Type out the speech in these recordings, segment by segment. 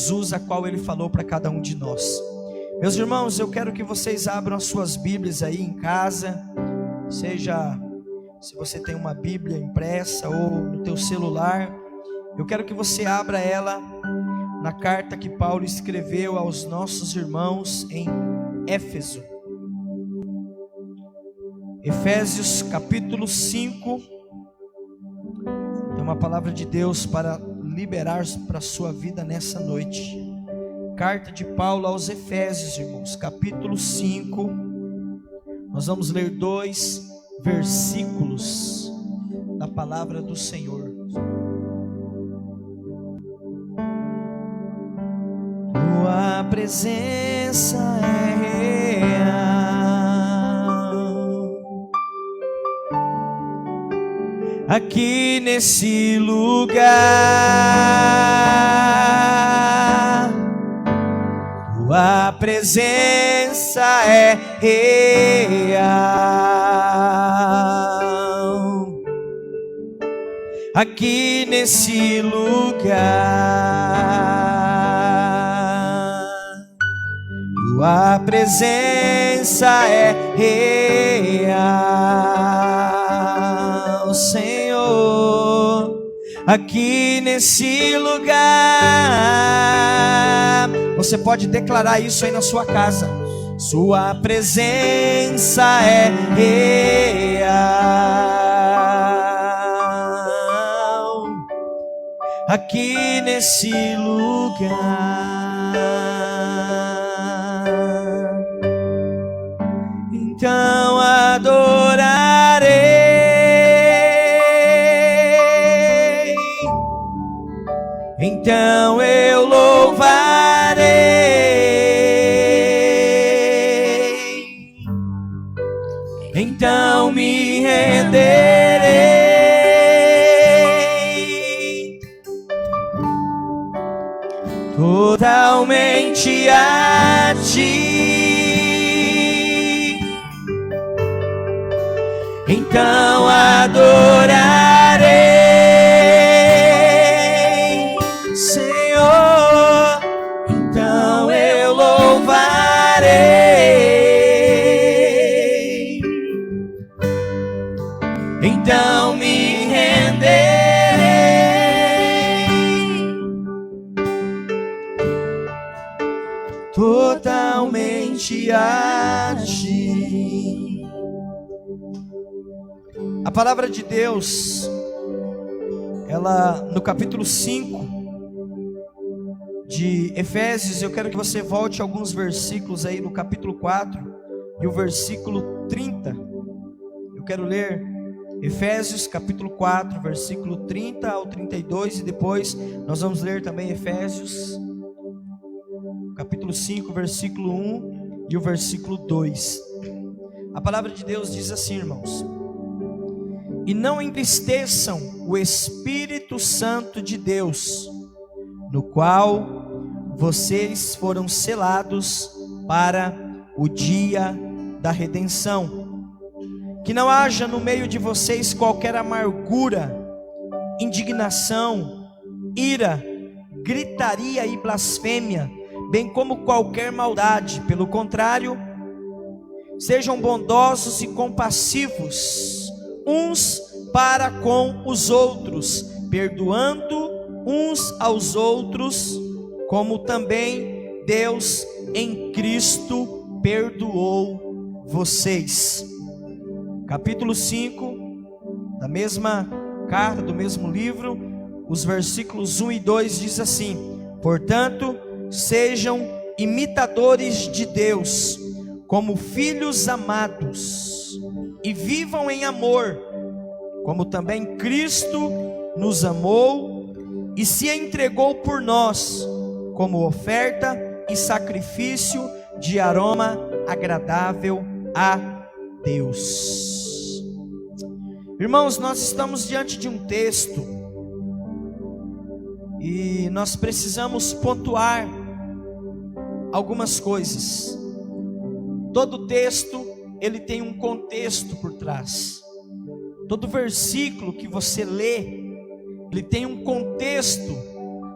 Jesus, a qual Ele falou para cada um de nós. Meus irmãos, eu quero que vocês abram as suas Bíblias aí em casa, seja se você tem uma Bíblia impressa ou no teu celular. Eu quero que você abra ela na carta que Paulo escreveu aos nossos irmãos em Éfeso. Efésios capítulo 5. Tem uma palavra de Deus para liberar para a sua vida nessa noite. Carta de Paulo aos Efésios, irmãos, capítulo 5. Nós vamos ler 2 versículos da palavra do Senhor. Tua presença é real aqui nesse lugar. Tua presença é real aqui nesse lugar. Tua presença é real, Senhor, aqui nesse lugar. Você pode declarar isso aí na sua casa. Sua presença é real aqui nesse lugar. Então adorarei, então eu louvarei, então me renderei totalmente a ti. Então adorarei, Senhor, então eu louvarei, então me renderei totalmente a ti. A palavra de Deus, ela no capítulo 5 de Efésios, eu quero que você volte alguns versículos aí no capítulo 4 e o versículo 30. Eu quero ler Efésios capítulo 4, versículo 30 ao 32, e depois nós vamos ler também Efésios capítulo 5, versículo 1 e o versículo 2. A palavra de Deus diz assim, irmãos: e não entristeçam o Espírito Santo de Deus, no qual vocês foram selados para o dia da redenção. Que não haja no meio de vocês qualquer amargura, indignação, ira, gritaria e blasfêmia, bem como qualquer maldade. Pelo contrário, sejam bondosos e compassivos uns para com os outros, perdoando uns aos outros, como também Deus em Cristo perdoou vocês. Capítulo 5 da mesma carta, do mesmo livro, os versículos 1 e 2 diz assim: portanto, sejam imitadores de Deus, como filhos amados, e vivam em amor, como também Cristo nos amou e se entregou por nós, como oferta e sacrifício de aroma agradável a Deus. Irmãos, nós estamos diante de um texto e nós precisamos pontuar algumas coisas. Todo texto, ele tem um contexto por trás. Todo versículo que você lê, ele tem um contexto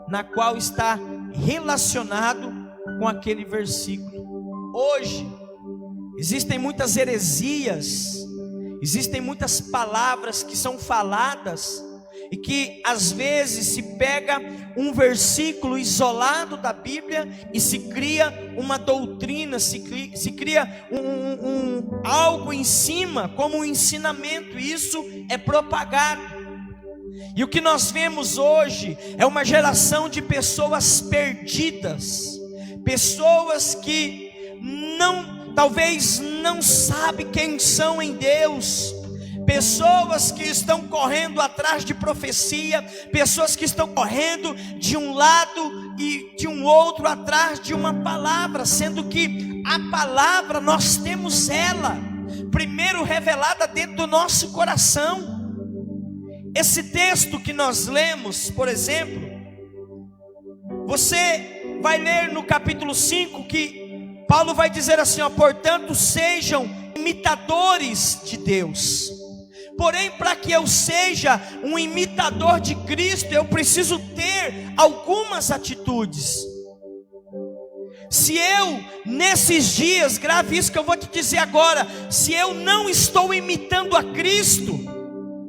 na qual está relacionado com aquele versículo. Hoje existem muitas heresias, existem muitas palavras que são faladas e que às vezes se pega um versículo isolado da Bíblia e se cria uma doutrina, se cria algo em cima como um ensinamento, e isso é propagado. E o que nós vemos hoje é uma geração de pessoas perdidas, pessoas que talvez não sabem quem são em Deus, pessoas que estão correndo atrás de profecia, pessoas que estão correndo de um lado e de um outro atrás de uma palavra, sendo que a palavra nós temos ela primeiro revelada dentro do nosso coração. Esse texto que nós lemos, por exemplo, você vai ler no capítulo 5 que Paulo vai dizer assim, portanto sejam imitadores de Deus. Porém, para que eu seja um imitador de Cristo, eu preciso ter algumas atitudes. Se eu, nesses dias, grave isso que eu vou te dizer agora, se eu não estou imitando a Cristo,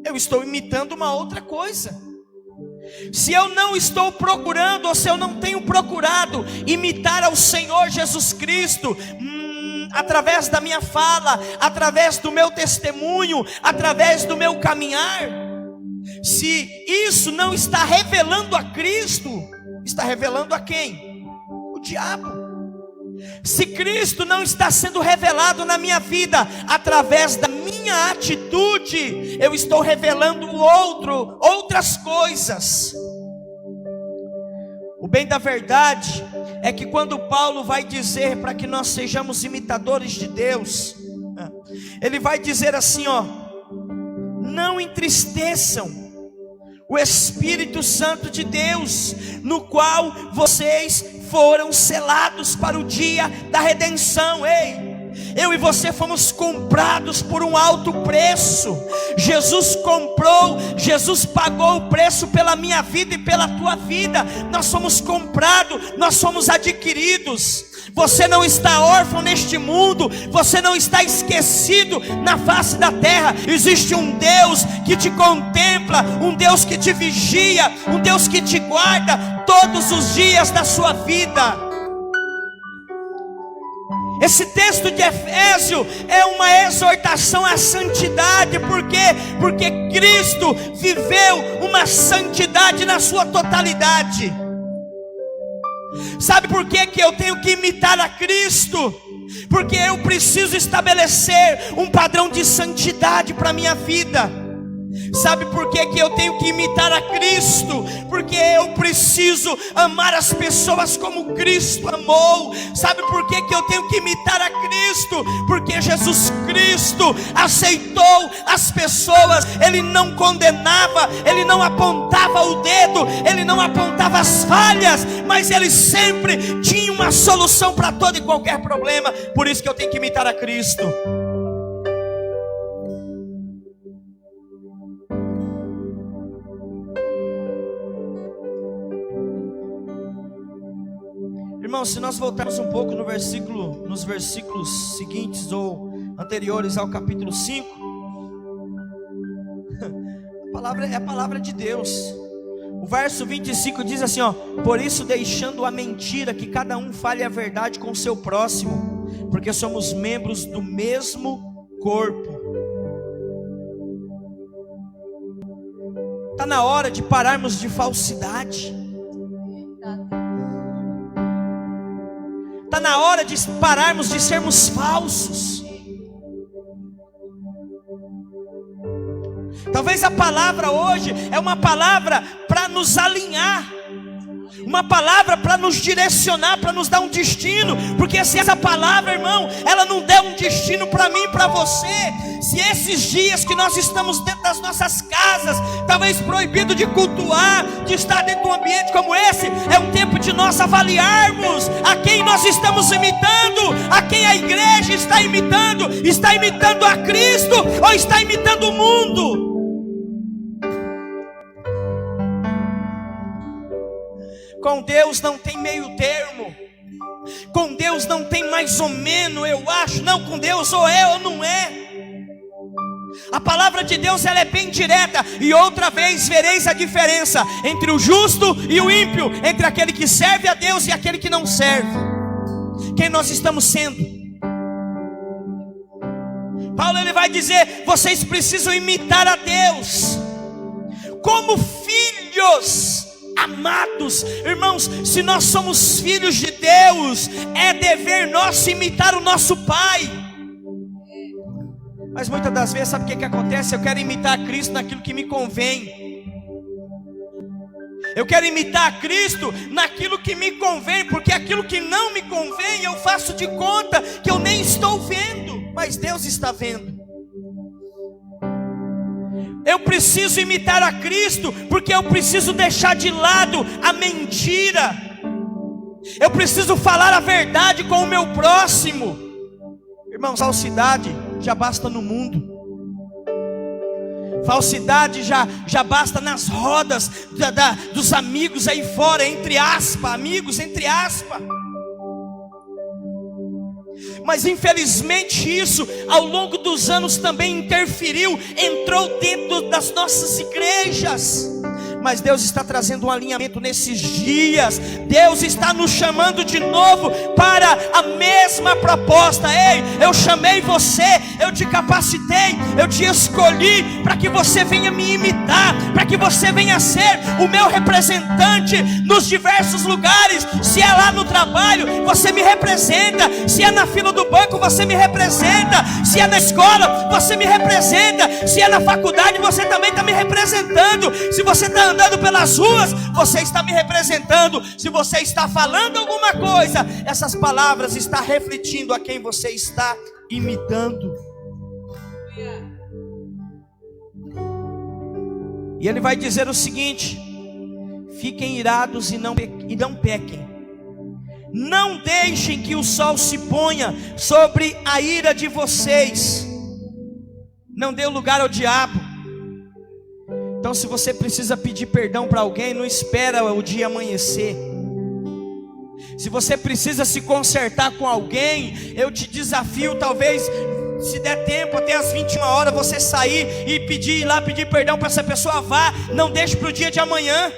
eu estou imitando uma outra coisa. Se eu não estou procurando, ou se eu não tenho procurado imitar ao Senhor Jesus Cristo, através da minha fala, através do meu testemunho, através do meu caminhar, se isso não está revelando a Cristo, está revelando a quem? O diabo. Se Cristo não está sendo revelado na minha vida, através da minha atitude, eu estou revelando outras coisas. O bem da verdade é que quando Paulo vai dizer para que nós sejamos imitadores de Deus, ele vai dizer assim, não entristeçam o Espírito Santo de Deus, no qual vocês foram selados para o dia da redenção. Eu e você fomos comprados por um alto preço. Jesus comprou, Jesus pagou o preço pela minha vida e pela tua vida. Nós somos comprados, nós somos adquiridos. Você não está órfão neste mundo, você não está esquecido na face da terra. Existe um Deus que te contempla, um Deus que te vigia, um Deus que te guarda todos os dias da sua vida. Esse texto de Efésio é uma exortação à santidade. Por quê? Porque Cristo viveu uma santidade na sua totalidade. Sabe por que eu tenho que imitar a Cristo? Porque eu preciso estabelecer um padrão de santidade para a minha vida. Sabe por que eu tenho que imitar a Cristo? Porque eu preciso amar as pessoas como Cristo amou. Sabe por que eu tenho que imitar a Cristo? Porque Jesus Cristo aceitou as pessoas. Ele não condenava, ele não apontava o dedo, ele não apontava as falhas, mas ele sempre tinha uma solução para todo e qualquer problema. Por isso que eu tenho que imitar a Cristo. Irmãos, se nós voltarmos um pouco nos versículos seguintes ou anteriores ao capítulo 5, é a palavra de Deus. O verso 25 diz assim, por isso deixando a mentira, que cada um fale a verdade com o seu próximo, porque somos membros do mesmo corpo. Está na hora de pararmos de falsidade. Está na hora de pararmos de sermos falsos. Talvez a palavra hoje é uma palavra para nos alinhar, uma palavra para nos direcionar, para nos dar um destino. Porque se essa palavra, irmão, ela não der um destino para mim e para você, se esses dias que nós estamos dentro das nossas casas, talvez proibido de cultuar, de estar dentro de um ambiente como esse, é um tempo de nós avaliarmos a quem nós estamos imitando, a quem a igreja está imitando a Cristo ou está imitando o mundo? Com Deus não tem meio termo. Com Deus não tem mais ou menos, eu acho. Não, com Deus ou é ou não é. A palavra de Deus, ela é bem direta. E outra vez vereis a diferença entre o justo e o ímpio, entre aquele que serve a Deus e aquele que não serve. Quem nós estamos sendo? Paulo, ele vai dizer: vocês precisam imitar a Deus como filhos amados. Irmãos, se nós somos filhos de Deus, é dever nosso imitar o nosso Pai. Mas muitas das vezes, sabe o que acontece? Eu quero imitar Cristo naquilo que me convém. Eu quero imitar Cristo naquilo que me convém, porque aquilo que não me convém, eu faço de conta que eu nem estou vendo, mas Deus está vendo. Eu preciso imitar a Cristo, porque eu preciso deixar de lado a mentira. Eu preciso falar a verdade com o meu próximo. Irmãos, falsidade já basta no mundo. Falsidade já basta nas rodas dos amigos aí fora, entre aspas, amigos entre aspas. Mas infelizmente isso ao longo dos anos também interferiu, entrou dentro das nossas igrejas. Mas Deus está trazendo um alinhamento nesses dias. Deus está nos chamando de novo para a mesma proposta. Ei, eu chamei você, eu te capacitei, eu te escolhi para que você venha me imitar, para que você venha ser o meu representante nos diversos lugares. Se é lá no trabalho, você me representa. Se é na fila do banco, você me representa. Se é na escola, você me representa. Se é na faculdade, você também está me representando. Se você está andando pelas ruas, você está me representando. Se você está falando alguma coisa, essas palavras estão refletindo a quem você está imitando. E ele vai dizer o seguinte: fiquem irados e não pequem. Não deixem que o sol se ponha sobre a ira de vocês. Não dê lugar ao diabo. Então, se você precisa pedir perdão para alguém, não espera o dia amanhecer. Se você precisa se consertar com alguém, eu te desafio, talvez, se der tempo, até as 21 horas, você sair e ir lá pedir perdão para essa pessoa. Vá, não deixe para o dia de amanhã.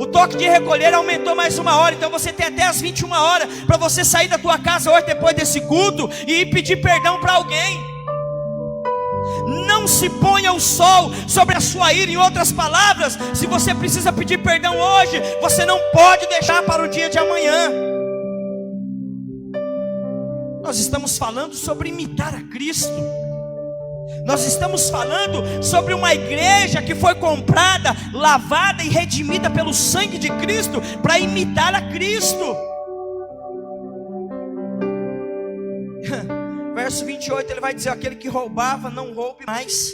O toque de recolher aumentou mais 1 hora, então você tem até as 21 horas para você sair da tua casa hoje, depois desse culto, e ir pedir perdão para alguém. Não se ponha o sol sobre a sua ira. Em outras palavras, se você precisa pedir perdão hoje, você não pode deixar para o dia de amanhã. Nós estamos falando sobre imitar a Cristo. Nós estamos falando sobre uma igreja que foi comprada, lavada e redimida pelo sangue de Cristo para imitar a Cristo. Verso 28, ele vai dizer: aquele que roubava, não roube mais.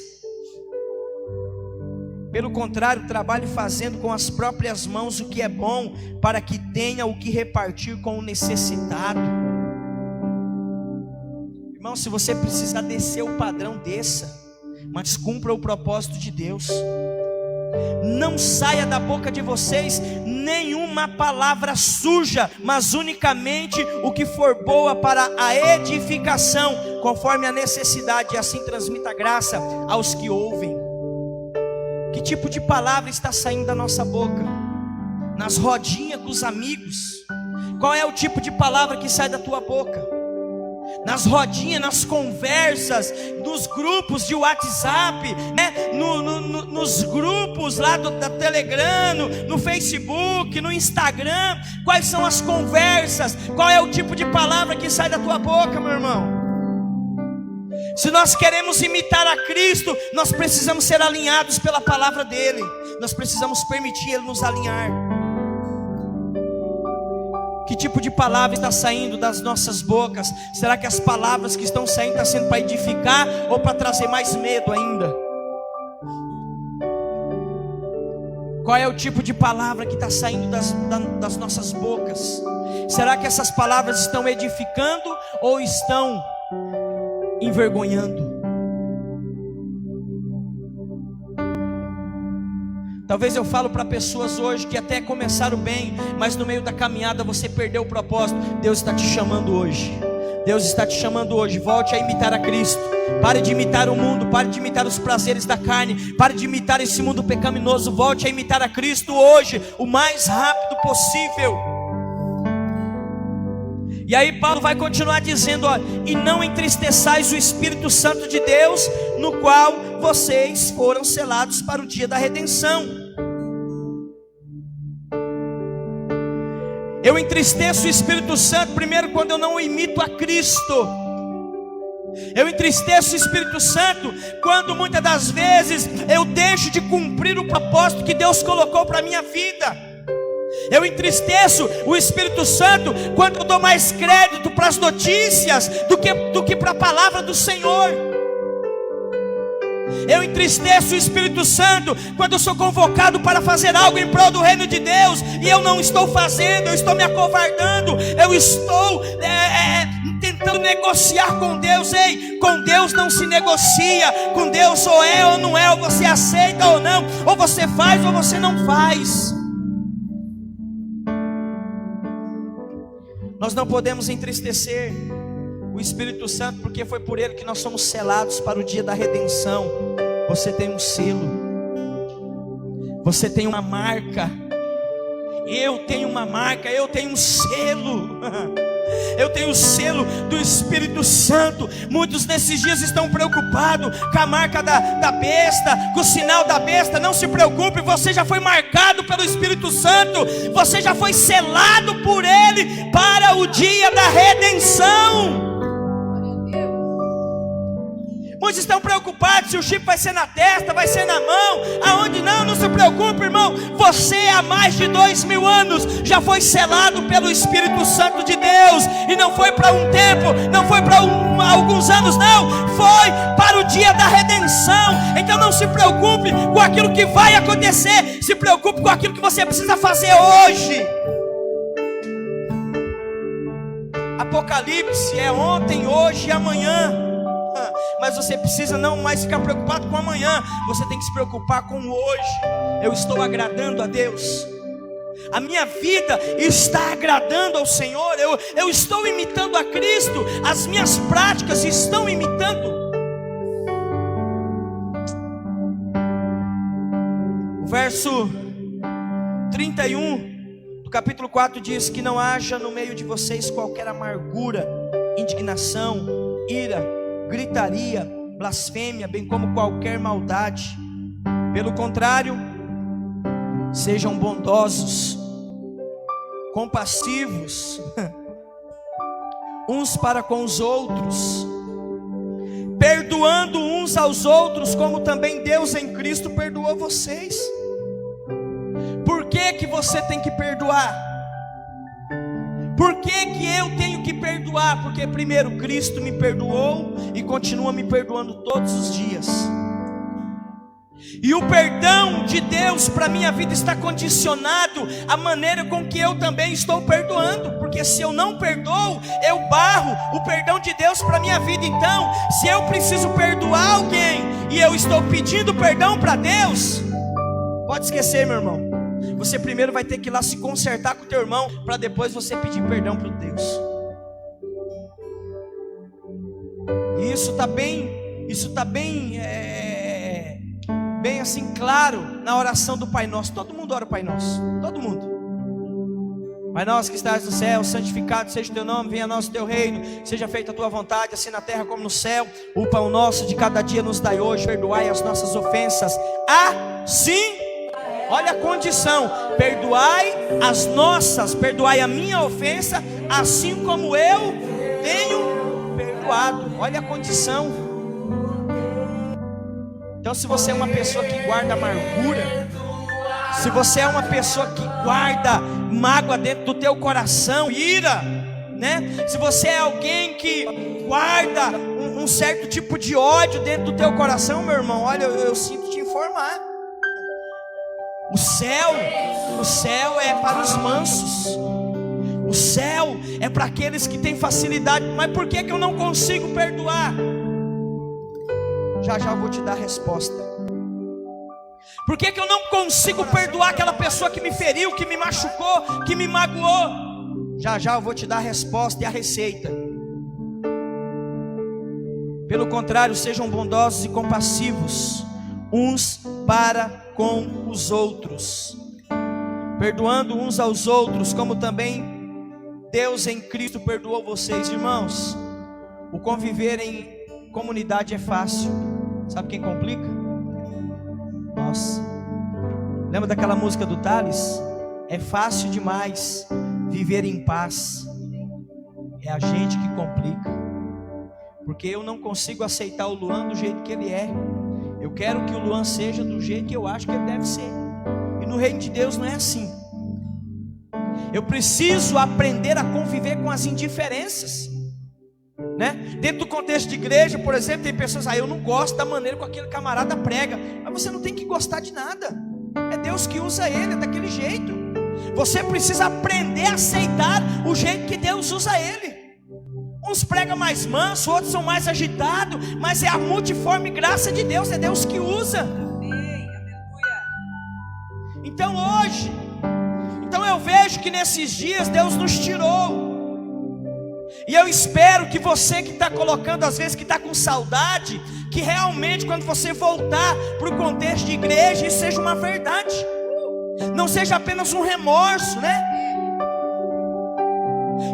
Pelo contrário, trabalhe fazendo com as próprias mãos o que é bom, para que tenha o que repartir com o necessitado. Irmão, se você precisar descer o padrão, desça, mas cumpra o propósito de Deus. Não saia da boca de vocês nenhuma palavra suja, mas unicamente o que for boa para a edificação, conforme a necessidade, e assim transmita graça aos que ouvem. Que tipo de palavra está saindo da nossa boca? Nas rodinhas com os amigos, qual é o tipo de palavra que sai da tua boca? Nas rodinhas, nas conversas, nos grupos de WhatsApp, né? Nos grupos lá da Telegram, no Facebook, no Instagram. Quais são as conversas? Qual é o tipo de palavra que sai da tua boca, meu irmão? Se nós queremos imitar a Cristo, nós precisamos ser alinhados pela palavra dele. Nós precisamos permitir ele nos alinhar. Que tipo de palavra está saindo das nossas bocas? Será que as palavras que estão saindo estão sendo para edificar ou para trazer mais medo ainda? Qual é o tipo de palavra que está saindo das nossas bocas? Será que essas palavras estão edificando ou estão envergonhando? Talvez eu falo para pessoas hoje que até começaram bem, mas no meio da caminhada você perdeu o propósito. Deus está te chamando hoje. Deus está te chamando hoje. Volte a imitar a Cristo. Pare de imitar o mundo, pare de imitar os prazeres da carne, pare de imitar esse mundo pecaminoso. Volte a imitar a Cristo hoje, o mais rápido possível. E aí Paulo vai continuar dizendo, ó, e não entristeçais o Espírito Santo de Deus, no qual vocês foram selados para o dia da redenção. Eu entristeço o Espírito Santo primeiro quando eu não imito a Cristo. Eu entristeço o Espírito Santo quando muitas das vezes eu deixo de cumprir o propósito que Deus colocou para a minha vida. Eu entristeço o Espírito Santo quando eu dou mais crédito para as notícias do que para a palavra do Senhor. Eu entristeço o Espírito Santo quando eu sou convocado para fazer algo em prol do reino de Deus e eu não estou fazendo, eu estou me acovardando, eu estou tentando negociar com Deus. Ei, com Deus não se negocia, com Deus ou é ou não é, ou você aceita ou não, ou você faz ou você não faz. Nós não podemos entristecer o Espírito Santo, porque foi por Ele que nós somos selados para o dia da redenção. Você tem um selo, você tem uma marca, eu tenho uma marca, eu tenho um selo. Eu tenho o selo do Espírito Santo. Muitos nesses dias estão preocupados com a marca da besta, com o sinal da besta. Não se preocupe, você já foi marcado pelo Espírito Santo. Você já foi selado por Ele para o dia da redenção. Muitos estão preocupados se o chip vai ser na testa, vai ser na mão, aonde não, não se preocupe, irmão. Você há mais de 2000 anos já foi selado pelo Espírito Santo de Deus. E não foi para um tempo, não foi para alguns anos, não. Foi para o dia da redenção. Então não se preocupe com aquilo que vai acontecer. Se preocupe com aquilo que você precisa fazer hoje. Apocalipse é ontem, hoje e amanhã. Mas você precisa não mais ficar preocupado com amanhã. Você tem que se preocupar com hoje. Eu estou agradando a Deus. A minha vida está agradando ao Senhor. Eu estou imitando a Cristo. As minhas práticas estão imitando. O verso 31 do capítulo 4 diz que não haja no meio de vocês qualquer amargura, indignação, ira, gritaria, blasfêmia, bem como qualquer maldade. Pelo contrário, sejam bondosos, compassivos uns para com os outros, perdoando uns aos outros, como também Deus em Cristo perdoou vocês. Por que você tem que perdoar? Por que eu tenho que perdoar? Porque primeiro Cristo me perdoou e continua me perdoando todos os dias. E o perdão de Deus para a minha vida está condicionado à maneira com que eu também estou perdoando. Porque se eu não perdoo, eu barro o perdão de Deus para a minha vida. Então, se eu preciso perdoar alguém e eu estou pedindo perdão para Deus, pode esquecer, meu irmão. Você primeiro vai ter que ir lá se consertar com o teu irmão, para depois você pedir perdão para Deus. E isso está bem assim claro na oração do Pai Nosso. Todo mundo ora o Pai Nosso, todo mundo. Pai nosso que estás no céu, santificado seja o teu nome, venha a nós o teu reino, seja feita a tua vontade, assim na terra como no céu. O pão nosso de cada dia nos dai hoje, perdoai as nossas ofensas, assim. Olha a condição: perdoai as nossas, perdoai a minha ofensa, assim como eu tenho perdoado. Olha a condição. Então, se você é uma pessoa que guarda amargura, se você é uma pessoa que guarda mágoa dentro do teu coração, ira, né? Se você é alguém que guarda um certo tipo de ódio dentro do teu coração, meu irmão, olha, eu sinto te informar. O céu é para os mansos. O céu é para aqueles que têm facilidade. Mas por que eu não consigo perdoar? Já eu vou te dar a resposta. Por que eu não consigo perdoar aquela pessoa que me feriu, que me machucou, que me magoou? Já já eu vou te dar a resposta e a receita. Pelo contrário, sejam bondosos e compassivos uns para com os outros, perdoando uns aos outros, como também Deus em Cristo perdoou vocês. Irmãos, o conviver em comunidade é fácil. Sabe quem complica? Nós. Lembra daquela música do Thales? É fácil demais viver em paz. É a gente que complica. Porque eu não consigo aceitar o Luan do jeito que ele é. Eu quero que o Luan seja do jeito que eu acho que ele deve ser. E no reino de Deus não é assim. Eu preciso aprender a conviver com as indiferenças, né? Dentro do contexto de igreja, por exemplo, tem pessoas, eu não gosto da maneira que aquele camarada prega. Mas você não tem que gostar de nada. É Deus que usa ele, é daquele jeito. Você precisa aprender a aceitar o jeito que Deus usa ele. Uns pregam mais manso, outros são mais agitados, mas é a multiforme graça de Deus, é Deus que usa. Então hoje, eu vejo que nesses dias Deus nos tirou. E eu espero que você que está colocando, às vezes que está com saudade, que realmente quando você voltar para o contexto de igreja, isso seja uma verdade. Não seja apenas um remorso, né?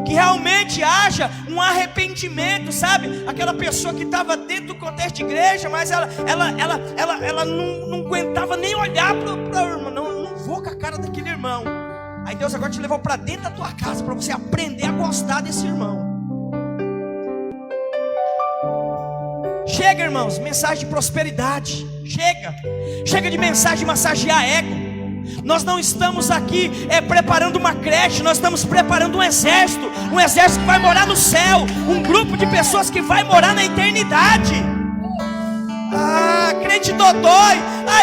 Que realmente haja um arrependimento, sabe? Aquela pessoa que estava dentro do contexto de igreja, mas ela não aguentava nem olhar para o irmão. Não vou com a cara daquele irmão. Aí Deus agora te levou para dentro da tua casa para você aprender a gostar desse irmão. Chega, irmãos, mensagem de prosperidade. Chega de mensagem de massagear ego. Nós não estamos aqui preparando uma creche, nós estamos preparando um exército que vai morar no céu, um grupo de pessoas que vai morar na eternidade. Crente dodói,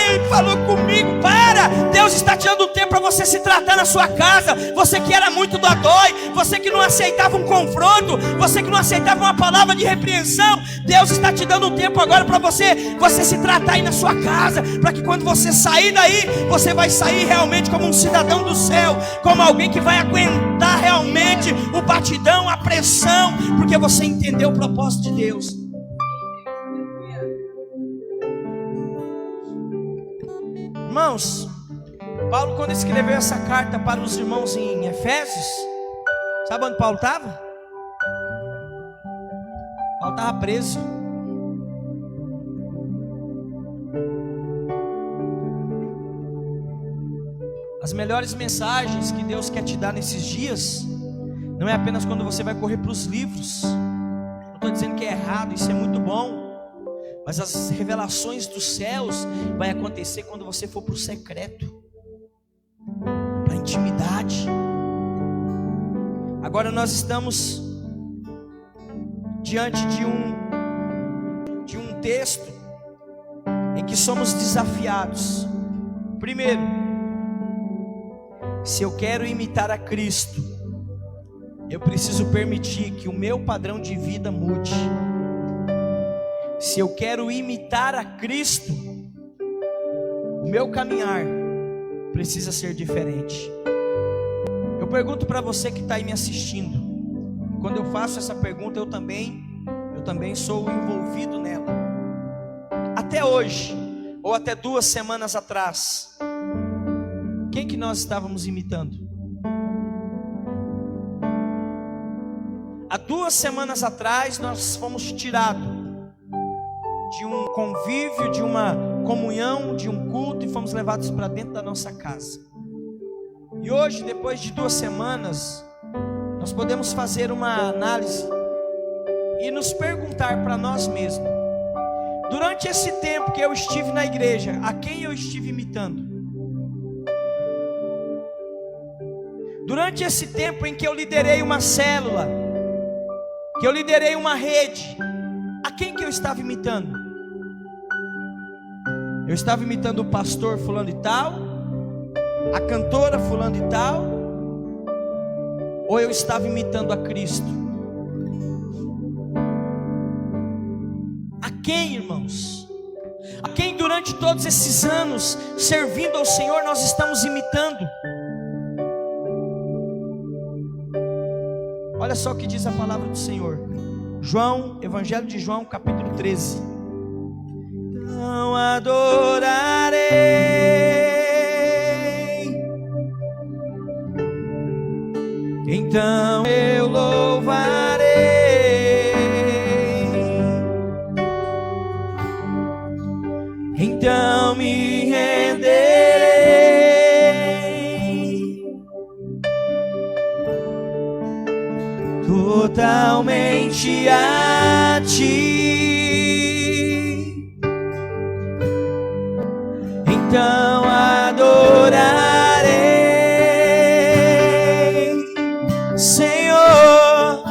ele falou comigo, para, Deus está te dando tempo para você se tratar na sua casa. Você que era muito dodói, você que não aceitava um confronto, você que não aceitava uma palavra de repreensão, Deus está te dando tempo agora para você se tratar aí na sua casa, para que quando você sair daí, você vai sair realmente como um cidadão do céu, como alguém que vai aguentar realmente o batidão, a pressão, porque você entendeu o propósito de Deus. Irmãos, Paulo, quando escreveu essa carta para os irmãos em Efésios, sabe onde Paulo estava? Paulo estava preso. As melhores mensagens que Deus quer te dar nesses dias não é apenas quando você vai correr para os livros. Não estou dizendo que é errado, isso é muito bom. Mas as revelações dos céus vai acontecer quando você for para o secreto, para a intimidade. Agora nós estamos diante de um texto em que somos desafiados. Primeiro, se eu quero imitar a Cristo, eu preciso permitir que o meu padrão de vida mude. Se eu quero imitar a Cristo, o meu caminhar precisa ser diferente. Eu pergunto para você que está aí me assistindo. Quando eu faço essa pergunta, eu também sou envolvido nela. Até hoje, ou até 2 semanas atrás, quem que nós estávamos imitando? Há 2 semanas atrás, nós fomos tirados de um convívio, de uma comunhão, de um culto, e fomos levados para dentro da nossa casa. E hoje, depois de 2 semanas, nós podemos fazer uma análise e nos perguntar para nós mesmos: durante esse tempo que eu estive na igreja, a quem eu estive imitando? Durante esse tempo em que eu liderei uma célula, que eu liderei uma rede, a quem que eu estava imitando? Eu estava imitando o pastor fulano e tal, a cantora fulano e tal, ou eu estava imitando a Cristo? A quem, irmãos? a quem durante todos esses anos, servindo ao Senhor, nós estamos imitando. Olha só o que diz a palavra do Senhor. João, Evangelho de João, capítulo 13. Então adorarei, então eu louvarei, então me renderei totalmente a ti, então adorarei, Senhor,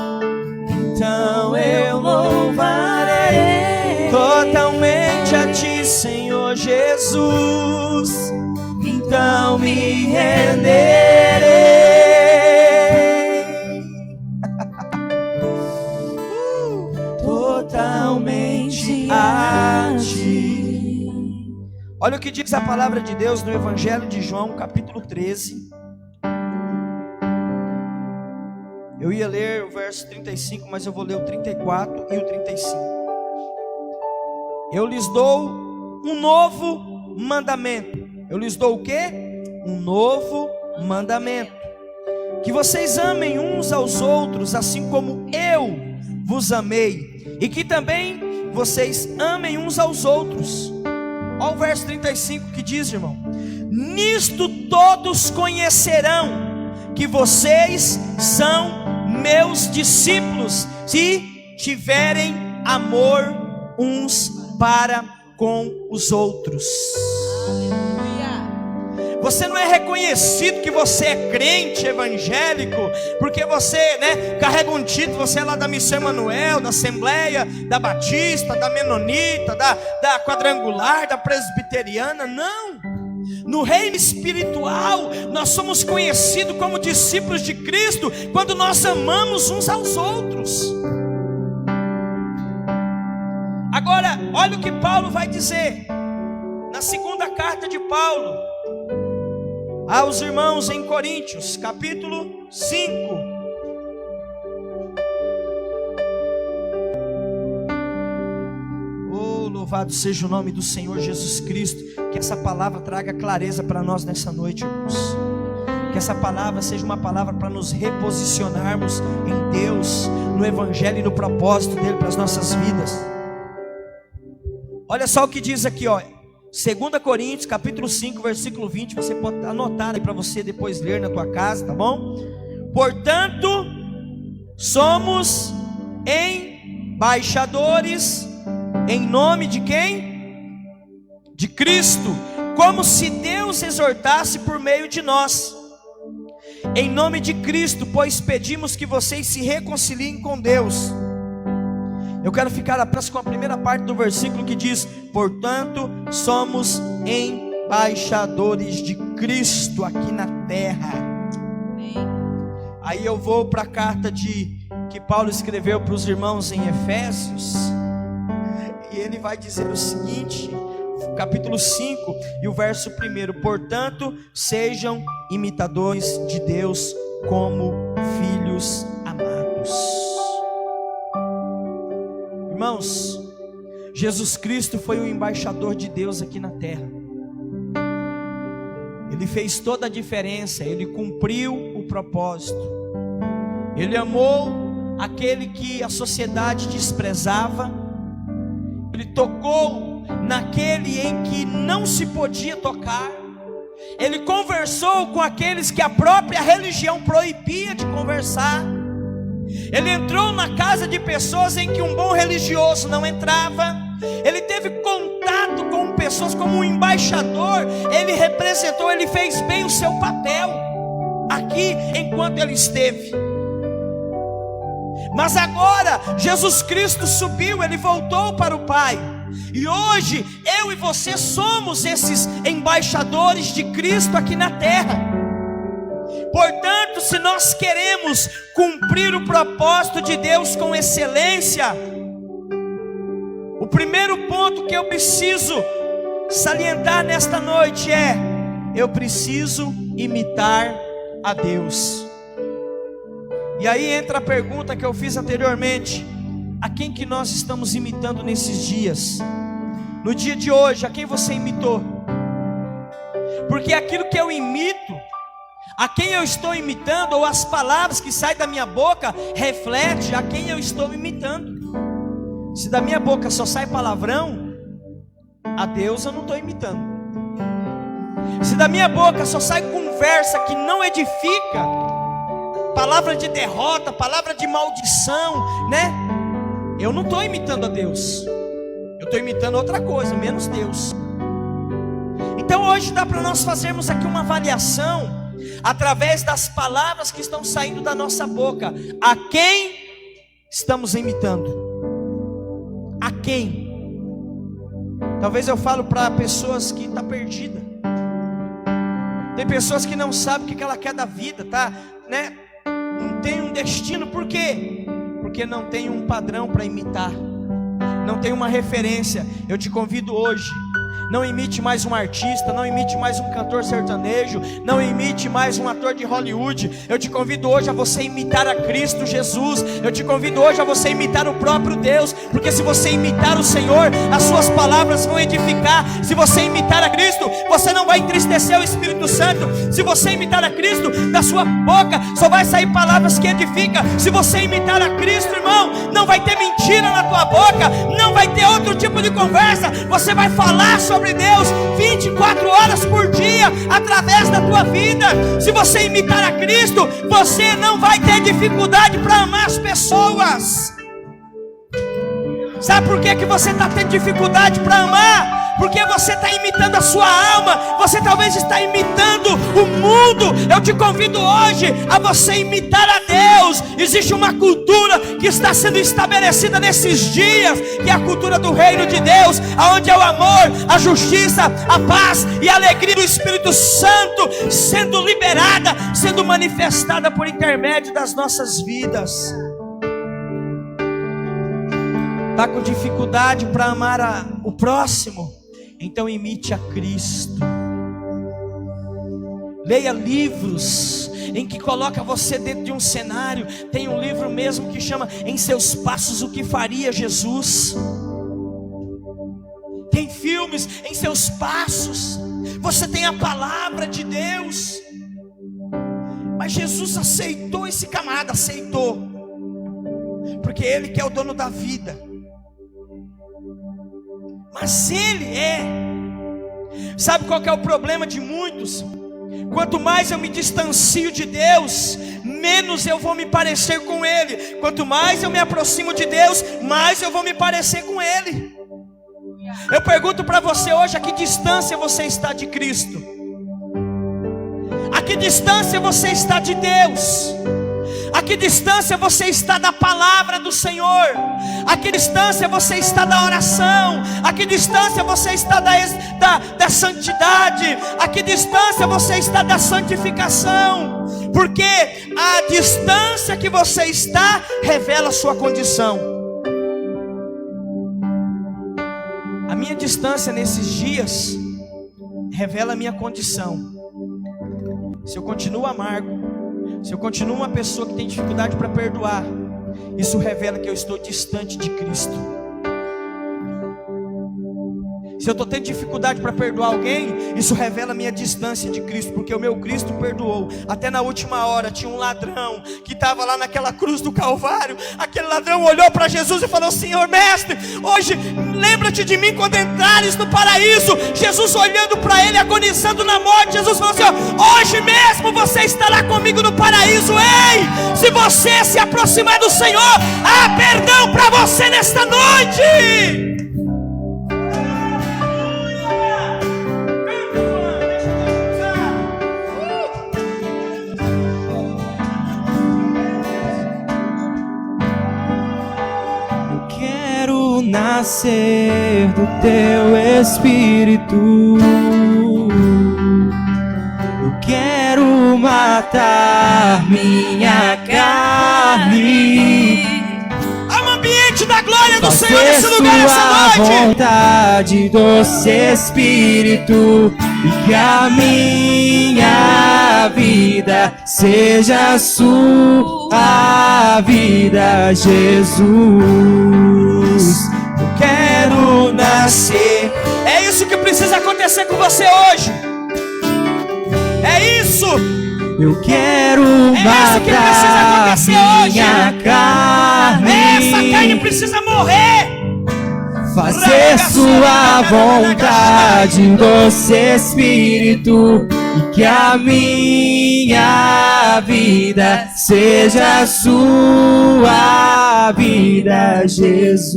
então eu louvarei totalmente a ti, Senhor Jesus, então me renderei totalmente a ti. Olha o que diz a palavra de Deus no Evangelho de João, capítulo 13. Eu ia ler o verso 35, mas eu vou ler o 34 e o 35. Eu lhes dou um novo mandamento. Eu lhes dou o quê? Um novo mandamento. Que vocês amem uns aos outros, assim como eu vos amei. E que também vocês amem uns aos outros. Olha o verso 35 que diz, irmão: nisto todos conhecerão que vocês são meus discípulos, se tiverem amor uns para com os outros. Você não é reconhecido que você é crente evangélico porque você, carrega um título. Você é lá da Missão Emanuel, da Assembleia, da Batista, da Menonita, da Quadrangular, da Presbiteriana. Não. No reino espiritual, nós somos conhecidos como discípulos de Cristo quando nós amamos uns aos outros. Agora, olha o que Paulo vai dizer na segunda carta de Paulo aos irmãos em Coríntios, capítulo 5. Oh, louvado seja o nome do Senhor Jesus Cristo. Que essa palavra traga clareza para nós nessa noite, irmãos. Que essa palavra seja uma palavra para nos reposicionarmos em Deus, no Evangelho e no propósito dele para as nossas vidas. Olha só o que diz aqui, ó. 2 Coríntios, capítulo 5, versículo 20. Você pode anotar aí para você depois ler na tua casa, tá bom? Portanto, somos embaixadores em nome de quem? De Cristo, como se Deus exortasse por meio de nós. Em nome de Cristo, pois pedimos que vocês se reconciliem com Deus. Eu quero ficar apenas com a primeira parte do versículo que diz: portanto, somos embaixadores de Cristo aqui na terra. Aí eu vou para a carta que Paulo escreveu para os irmãos em Efésios, e ele vai dizer o seguinte, capítulo 5 e o verso 1: portanto, sejam imitadores de Deus como filhos amados. Irmãos, Jesus Cristo foi o embaixador de Deus aqui na terra. Ele fez toda a diferença, ele cumpriu o propósito. Ele amou aquele que a sociedade desprezava. Ele tocou naquele em que não se podia tocar. Ele conversou com aqueles que a própria religião proibia de conversar. Ele entrou na casa de pessoas em que um bom religioso não entrava. Ele teve contato com pessoas como um embaixador. Ele representou, ele fez bem o seu papel aqui enquanto ele esteve. Mas agora Jesus Cristo subiu, ele voltou para o Pai. E hoje eu e você somos esses embaixadores de Cristo aqui na terra. Portanto, se nós queremos cumprir o propósito de Deus com excelência, O primeiro ponto que eu preciso salientar nesta noite é: eu preciso imitar a Deus. E aí entra a pergunta que eu fiz anteriormente: a quem que nós estamos imitando nesses dias? No dia de hoje, a quem você imitou? Porque aquilo que eu imito, a quem eu estou imitando, ou as palavras que saem da minha boca, reflete a quem eu estou imitando. Se da minha boca só sai palavrão, a Deus eu não estou imitando. Se da minha boca só sai conversa que não edifica, palavra de derrota, palavra de maldição, né? Eu não estou imitando a Deus. Eu estou imitando outra coisa, menos Deus. Então hoje dá para nós fazermos aqui uma avaliação, através das palavras que estão saindo da nossa boca. A quem estamos imitando? A quem? Talvez eu falo para pessoas que estão perdidas. Tem pessoas que não sabem o que ela quer da vida, tá? Né? Não tem um destino. Por quê? Porque não tem um padrão para imitar, não tem uma referência. Eu te convido hoje: não imite mais um artista, não imite mais um cantor sertanejo, não imite mais um ator de Hollywood. Eu te convido hoje a você imitar a Cristo Jesus. Eu te convido hoje a você imitar o próprio Deus, porque se você imitar o Senhor, as suas palavras vão edificar. Se você imitar a Cristo, você não vai entristecer o Espírito Santo. Se você imitar a Cristo, da sua boca só vai sair palavras que edificam. Se você imitar a Cristo, irmão, não vai ter mentira na tua boca, não vai ter outro tipo de conversa. Você vai falar sobre Deus 24 horas por dia, através da tua vida. Se você imitar a Cristo, você não vai ter dificuldade para amar as pessoas. Sabe por que você está tendo dificuldade para amar? Porque você está imitando a sua alma. Você talvez está imitando o mundo. Eu te convido hoje a você imitar a Deus. Existe uma cultura que está sendo estabelecida nesses dias, que é a cultura do reino de Deus, onde é o amor, a justiça, a paz e a alegria do Espírito Santo sendo liberada, sendo manifestada por intermédio das nossas vidas. Está com dificuldade para amar o próximo? Então imite a Cristo. Leia livros em que coloca você dentro de um cenário. Tem um livro mesmo que chama Em Seus Passos, o que faria Jesus. Tem filmes Em Seus Passos. Você tem a palavra de Deus. Mas Jesus aceitou esse camarada, aceitou, porque Ele que é o dono da vida. Mas Ele é. Sabe qual que é o problema de muitos? Quanto mais eu me distancio de Deus, menos eu vou me parecer com Ele. Quanto mais eu me aproximo de Deus, mais eu vou me parecer com Ele. Eu pergunto para você hoje: a que distância você está de Cristo? A que distância você está de Deus? A que distância você está da palavra do Senhor? A que distância você está da oração? A que distância você está da santidade? A que distância você está da santificação? Porque a distância que você está revela a sua condição. A minha distância nesses dias revela a minha condição. Se eu continuo amargo, se eu continuo uma pessoa que tem dificuldade para perdoar, isso revela que eu estou distante de Cristo. Se eu estou tendo dificuldade para perdoar alguém, isso revela a minha distância de Cristo, porque o meu Cristo perdoou. Até na última hora tinha um ladrão que estava lá naquela cruz do Calvário. Aquele ladrão olhou para Jesus e falou: Senhor mestre, hoje lembra-te de mim quando entrares no paraíso. Jesus olhando para ele, agonizando na morte, Jesus falou assim: hoje mesmo você estará comigo no paraíso. Ei, se você se aproximar do Senhor, há perdão para você nesta noite. Nascer do teu Espírito, eu quero matar minha carne. Há um ambiente da glória do Senhor nesse lugar, essa noite. noite. Vontade, doce Espírito, e que a minha vida seja a sua vida, Jesus. Eu quero nascer. É isso que precisa acontecer com você hoje. É isso. Eu quero isso que precisa matar acontecer minha hoje. carne. Essa carne precisa morrer. Fazer sua vontade, doce Espírito, e que a minha vida seja a sua vida, Jesus.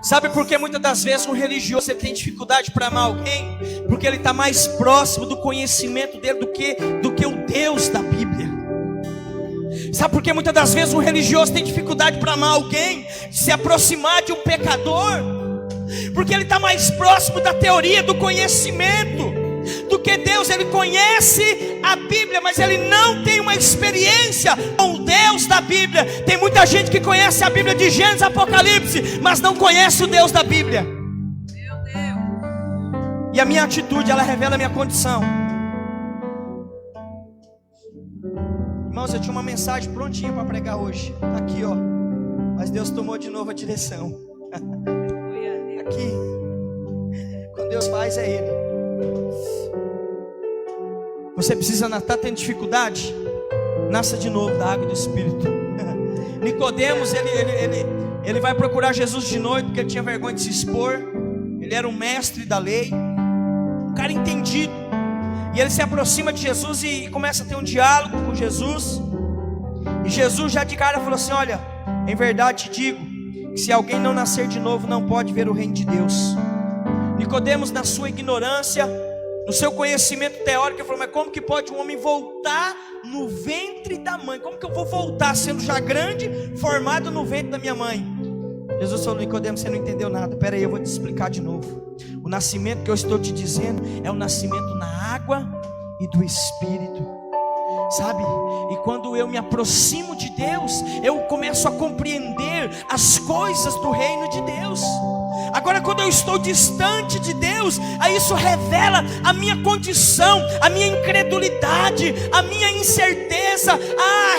Sabe por que muitas das vezes um religioso tem dificuldade para amar alguém? Porque ele está mais próximo do conhecimento dele do que o Deus da Bíblia. Sabe por que muitas das vezes um religioso tem dificuldade para amar alguém, se aproximar de um pecador? Porque ele está mais próximo da teoria, do conhecimento, do que Deus. Ele conhece a Bíblia, mas ele não tem uma experiência com o Deus da Bíblia. Tem muita gente que conhece a Bíblia de Gênesis, Apocalipse, mas não conhece o Deus da Bíblia. Meu Deus. E a minha atitude, ela revela a minha condição. Irmãos, eu tinha uma mensagem prontinha para pregar hoje. Aqui, ó. Mas Deus tomou de novo a direção. Aqui. Quando Deus faz, é Ele. Você precisa estar tendo dificuldade? Nasça de novo da água e do Espírito. Nicodemos, ele vai procurar Jesus de noite, porque ele tinha vergonha de se expor. Ele era um mestre da lei, um cara entendido. E ele se aproxima de Jesus e começa a ter um diálogo com Jesus. E Jesus já de cara falou assim: olha, em verdade te digo, que se alguém não nascer de novo, não pode ver o reino de Deus. Nicodemos, na sua ignorância, no seu conhecimento teórico, ele falou: mas como que pode um homem voltar no ventre da mãe? Como que eu vou voltar sendo já grande, formado no ventre da minha mãe? Jesus falou: Nicodemos, você não entendeu nada. Espera aí, eu vou te explicar de novo. O nascimento que eu estou te dizendo é o nascimento na água e do Espírito. Sabe? E quando eu me aproximo de Deus, eu começo a compreender as coisas do reino de Deus. Agora, quando eu estou distante de Deus, aí isso revela a minha condição, a minha incredulidade, a minha incerteza,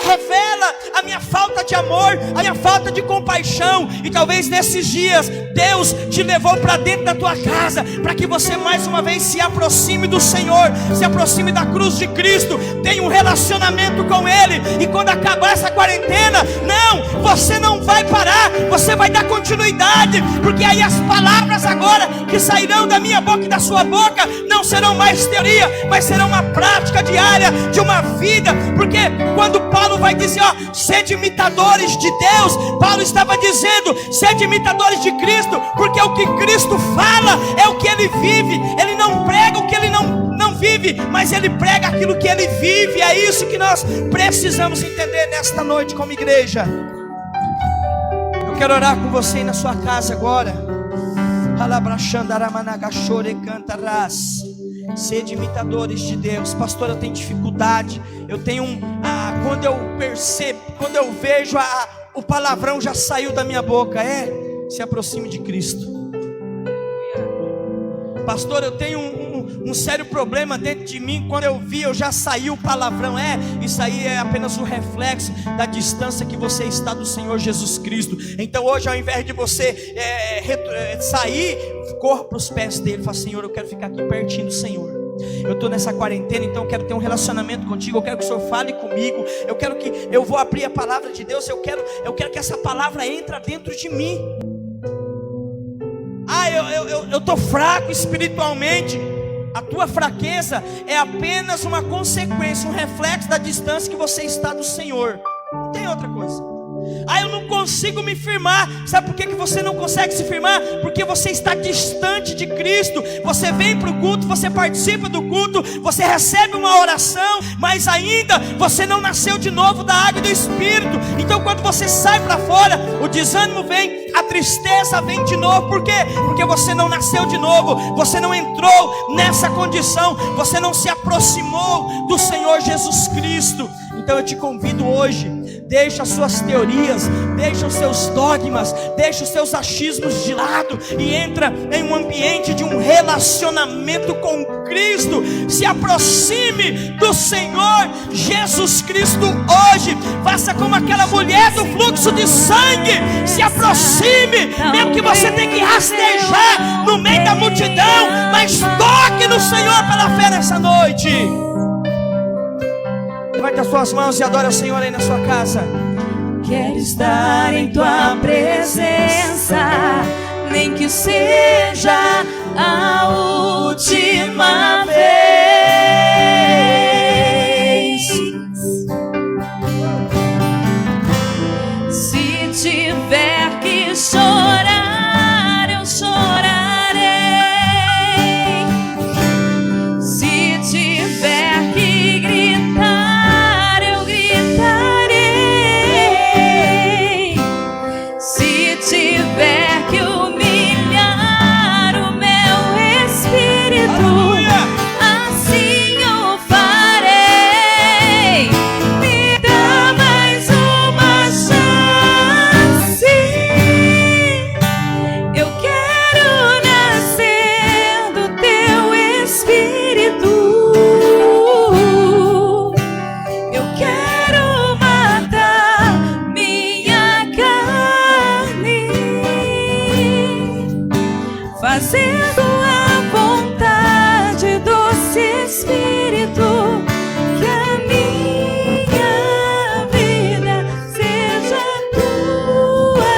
revela a minha falta de amor, a minha falta de compaixão. E talvez nesses dias Deus te levou para dentro da tua casa, para que você mais uma vez se aproxime do Senhor, se aproxime da cruz de Cristo, tenha um relacionamento com Ele. E quando acabar essa quarentena, não, você não vai parar, você vai dar continuidade, porque aí as palavras agora que sairão da minha boca e da sua boca não serão mais teoria, mas serão uma prática diária de uma vida. Porque quando Paulo vai dizer, sede imitadores de Deus, Paulo estava dizendo, sede imitadores de Cristo, porque o que Cristo fala é o que Ele vive. Ele não prega o que Ele não vive, mas Ele prega aquilo que Ele vive. É isso que nós precisamos entender nesta noite como igreja. Eu quero orar com você aí na sua casa agora. Sede imitadores de Deus. Pastor, eu tenho dificuldade. Eu tenho quando eu percebo, quando eu vejo o palavrão já saiu da minha boca. Se aproxime de Cristo. Pastor, eu tenho um sério problema dentro de mim. Quando eu vi, eu já saí o palavrão. Isso aí é apenas um reflexo da distância que você está do Senhor Jesus Cristo. Então hoje, ao invés de você sair, corra para os pés dele. Fala: Senhor, eu quero ficar aqui pertinho do Senhor. Eu estou nessa quarentena, então eu quero ter um relacionamento contigo. Eu quero que o Senhor fale comigo. Eu vou abrir a palavra de Deus. Eu quero que essa palavra entre dentro de mim. Eu estou fraco espiritualmente. A tua fraqueza é apenas uma consequência, um reflexo da distância que você está do Senhor. Não tem outra coisa. Eu não consigo me firmar. Sabe por que você não consegue se firmar? Porque você está distante de Cristo. Você vem para o culto, você participa do culto, você recebe uma oração, mas ainda você não nasceu de novo da água e do Espírito. Então quando você sai para fora, o desânimo vem, a tristeza vem de novo. Por quê? Porque você não nasceu de novo. Você não entrou nessa condição. Você não se aproximou do Senhor Jesus Cristo. Então eu te convido hoje, Deixa as suas teorias, deixa os seus dogmas, deixa os seus achismos de lado e entra em um ambiente de um relacionamento com Cristo. Se aproxime do Senhor Jesus Cristo hoje. Faça como aquela mulher do fluxo de sangue. Se aproxime, mesmo que você tenha que rastejar no meio da multidão, mas toque no Senhor pela fé nessa noite. Levante as suas mãos e adore ao Senhor aí na sua casa. Quero estar em tua presença, nem que seja a última vez. Se tiver que chorar, eu chorarei. Se tiver que gritar, eu gritarei. Se tiver que humilhar o meu espírito, assim eu farei. Me dá mais uma chance. Eu quero nascer do teu espírito. Eu quero matar minha carne, fazendo a vontade doce Espírito. Que a minha vida seja tua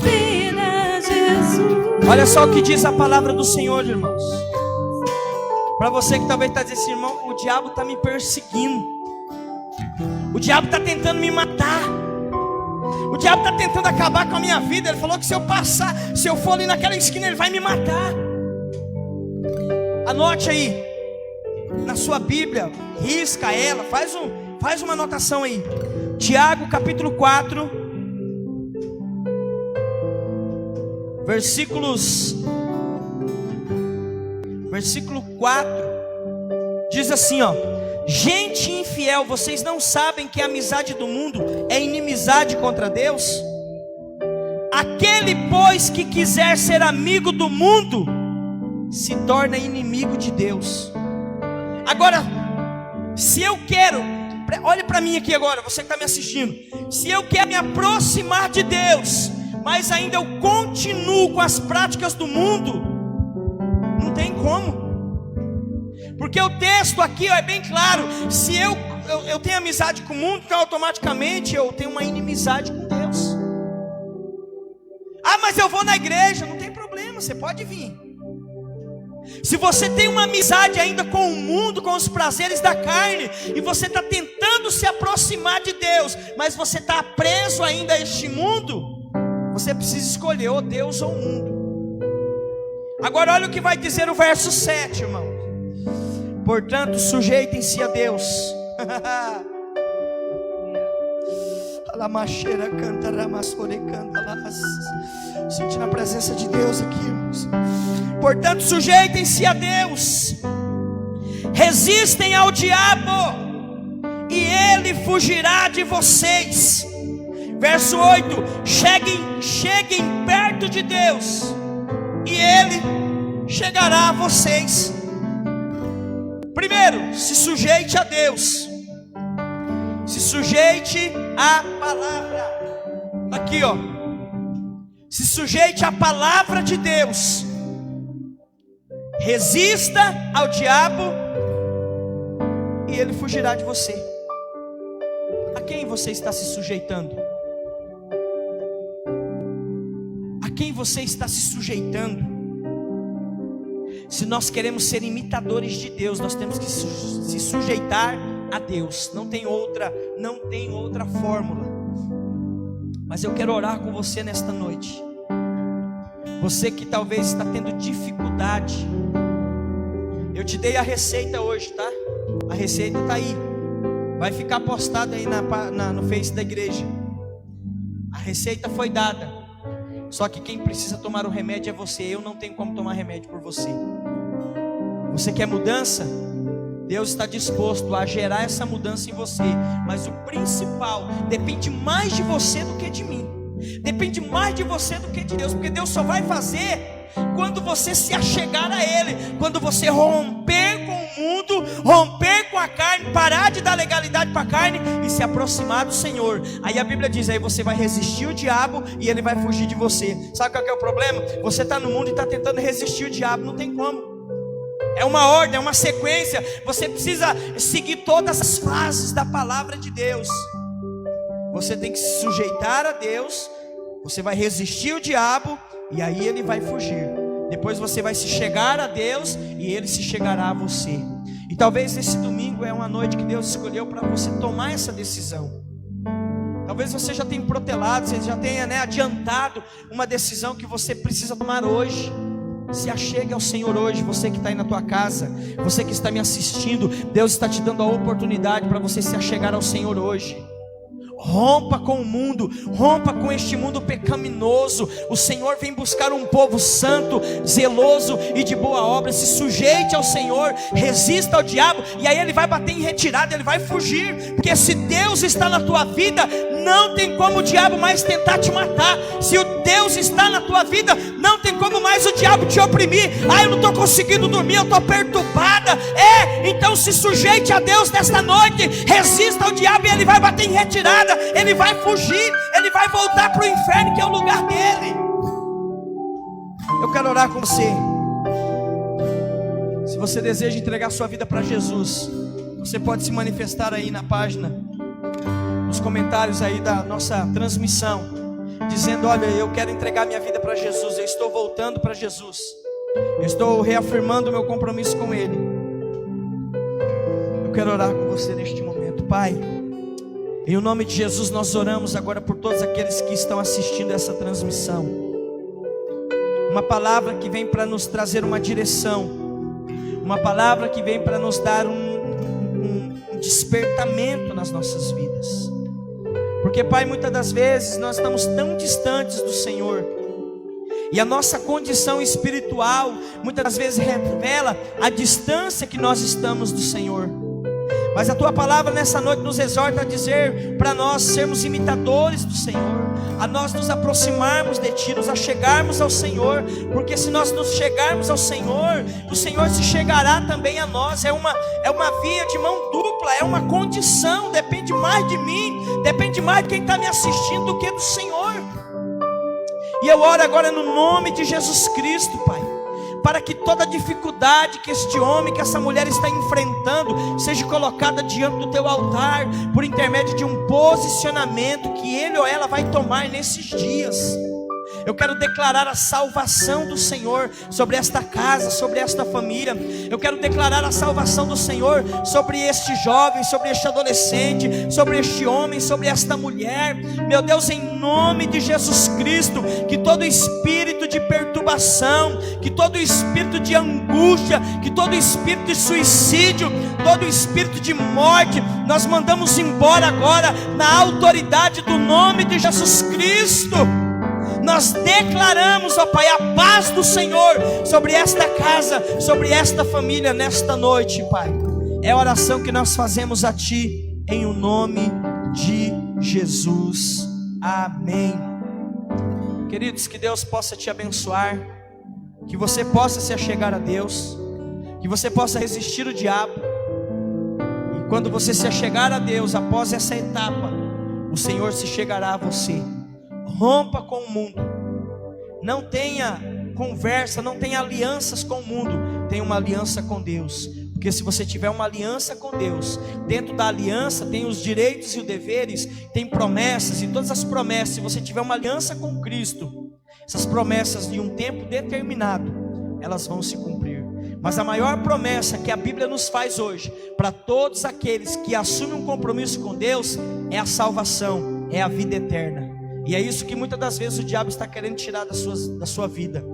vida, Jesus. Olha só o que diz a palavra do Senhor, irmãos. Para você que talvez está dizendo assim, irmão, o diabo está me perseguindo. O diabo está tentando me matar. O diabo está tentando acabar com a minha vida. Ele falou que se eu for ali naquela esquina, ele vai me matar. Anote aí na sua Bíblia, risca ela, faz uma anotação aí. Tiago capítulo 4, versículo 4, diz assim, ó: gente infiel, vocês não sabem que a amizade do mundo é inimizade contra Deus? Aquele, pois, que quiser ser amigo do mundo, se torna inimigo de Deus. Agora, se eu quero, olhe para mim aqui agora, você que está me assistindo. Se eu quero me aproximar de Deus, mas ainda eu continuo com as práticas do mundo, não tem como. Porque o texto aqui é bem claro. Se eu tenho amizade com o mundo, então automaticamente eu tenho uma inimizade com Deus. Ah, mas eu vou na igreja. Não tem problema, você pode vir. Se você tem uma amizade ainda com o mundo, com os prazeres da carne, e você está tentando se aproximar de Deus, mas você está preso ainda a este mundo, você precisa escolher ou Deus ou o mundo. Agora olha o que vai dizer o verso 7, irmão. Portanto, sujeitem-se a Deus. Sentindo a presença de Deus aqui, irmãos. Portanto, sujeitem-se a Deus. Resistem ao diabo, e ele fugirá de vocês. Verso 8: cheguem perto de Deus, e ele chegará a vocês. Primeiro, se sujeite a Deus. Se sujeite à palavra. Aqui, ó. Se sujeite à palavra de Deus. Resista ao diabo, e ele fugirá de você. A quem você está se sujeitando? A quem você está se sujeitando? Se nós queremos ser imitadores de Deus, nós temos que se sujeitar a Deus. Não tem outra fórmula. Mas eu quero orar com você nesta noite. Você que talvez está tendo dificuldade, eu te dei a receita hoje, tá? A receita está aí. Vai ficar postada aí no Face da igreja. A receita foi dada. Só que quem precisa tomar o remédio é você. Eu não tenho como tomar remédio por você. Você quer mudança? Deus está disposto a gerar essa mudança em você, mas o principal depende mais de você do que de mim, depende mais de você do que de Deus, porque Deus só vai fazer quando você se achegar a Ele, quando você romper com o mundo, romper com a carne, parar de dar legalidade para a carne e se aproximar do Senhor. Aí a Bíblia diz, aí você vai resistir o diabo e ele vai fugir de você. Sabe qual que é o problema? Você está no mundo e está tentando resistir o diabo, não tem como. É uma ordem, é uma sequência. Você precisa seguir todas as fases da palavra de Deus. Você tem que se sujeitar a Deus. Você vai resistir o diabo e aí ele vai fugir. Depois você vai se chegar a Deus e ele se chegará a você. E talvez esse domingo é uma noite que Deus escolheu para você tomar essa decisão. Talvez você já tenha protelado, você já tenha adiantado uma decisão que você precisa tomar hoje. Se achegue ao Senhor hoje, você que está aí na tua casa, você que está me assistindo, Deus está te dando a oportunidade para você se achegar ao Senhor hoje. Rompa com o mundo, rompa com este mundo pecaminoso. O Senhor vem buscar um povo santo, zeloso e de boa obra. Se sujeite ao Senhor, resista ao diabo, e aí ele vai bater em retirada, ele vai fugir. Porque se Deus está na tua vida, não tem como o diabo mais tentar te matar. Se o Deus está na tua vida, não tem como mais o diabo te oprimir. Ah, eu não estou conseguindo dormir, eu estou perturbada. Então se sujeite a Deus nesta noite, resista ao diabo e ele vai bater em retirada. Ele vai fugir, ele vai voltar para o inferno, que é o lugar dele. Eu quero orar com você. Se você deseja entregar sua vida para Jesus, você pode se manifestar aí na página, nos comentários aí da nossa transmissão, dizendo: olha, eu quero entregar minha vida para Jesus, eu estou voltando para Jesus, eu estou reafirmando o meu compromisso com Ele. Eu quero orar com você neste momento. Pai, em nome de Jesus, nós oramos agora por todos aqueles que estão assistindo essa transmissão. Uma palavra que vem para nos trazer uma direção, uma palavra que vem para nos dar um despertamento nas nossas vidas. Porque, Pai, muitas das vezes nós estamos tão distantes do Senhor, e a nossa condição espiritual muitas das vezes revela a distância que nós estamos do Senhor. Mas a Tua palavra nessa noite nos exorta a dizer para nós sermos imitadores do Senhor, a nós nos aproximarmos de Ti, nos achegarmos ao Senhor, porque se nós nos chegarmos ao Senhor, o Senhor se chegará também a nós. É uma via de mão dupla, é uma condição, depende mais de mim, depende mais de quem está me assistindo do que do Senhor. E eu oro agora no nome de Jesus Cristo, Pai, para que toda dificuldade que este homem, que essa mulher está enfrentando, seja colocada diante do Teu altar, por intermédio de um posicionamento que ele ou ela vai tomar nesses dias. Eu quero declarar a salvação do Senhor sobre esta casa, sobre esta família. Eu quero declarar a salvação do Senhor sobre este jovem, sobre este adolescente, sobre este homem, sobre esta mulher. Meu Deus, em nome de Jesus Cristo, que todo espírito de perturbação, que todo espírito de angústia, que todo espírito de suicídio, todo espírito de morte, nós mandamos embora agora na autoridade do nome de Jesus Cristo. Nós declaramos, ó Pai, a paz do Senhor sobre esta casa, sobre esta família nesta noite, Pai. É a oração que nós fazemos a Ti, em o nome de Jesus. Amém. Queridos, que Deus possa te abençoar, que você possa se achegar a Deus, que você possa resistir o diabo. E quando você se achegar a Deus, após essa etapa, o Senhor se chegará a você. Rompa com o mundo, não tenha conversa, não tenha alianças com o mundo, tenha uma aliança com Deus. Porque se você tiver uma aliança com Deus, dentro da aliança tem os direitos e os deveres, tem promessas, e todas as promessas, se você tiver uma aliança com Cristo, essas promessas de um tempo determinado, elas vão se cumprir. Mas a maior promessa que a Bíblia nos faz hoje, para todos aqueles que assumem um compromisso com Deus, é a salvação, é a vida eterna. E é isso que muitas das vezes o diabo está querendo tirar da sua vida.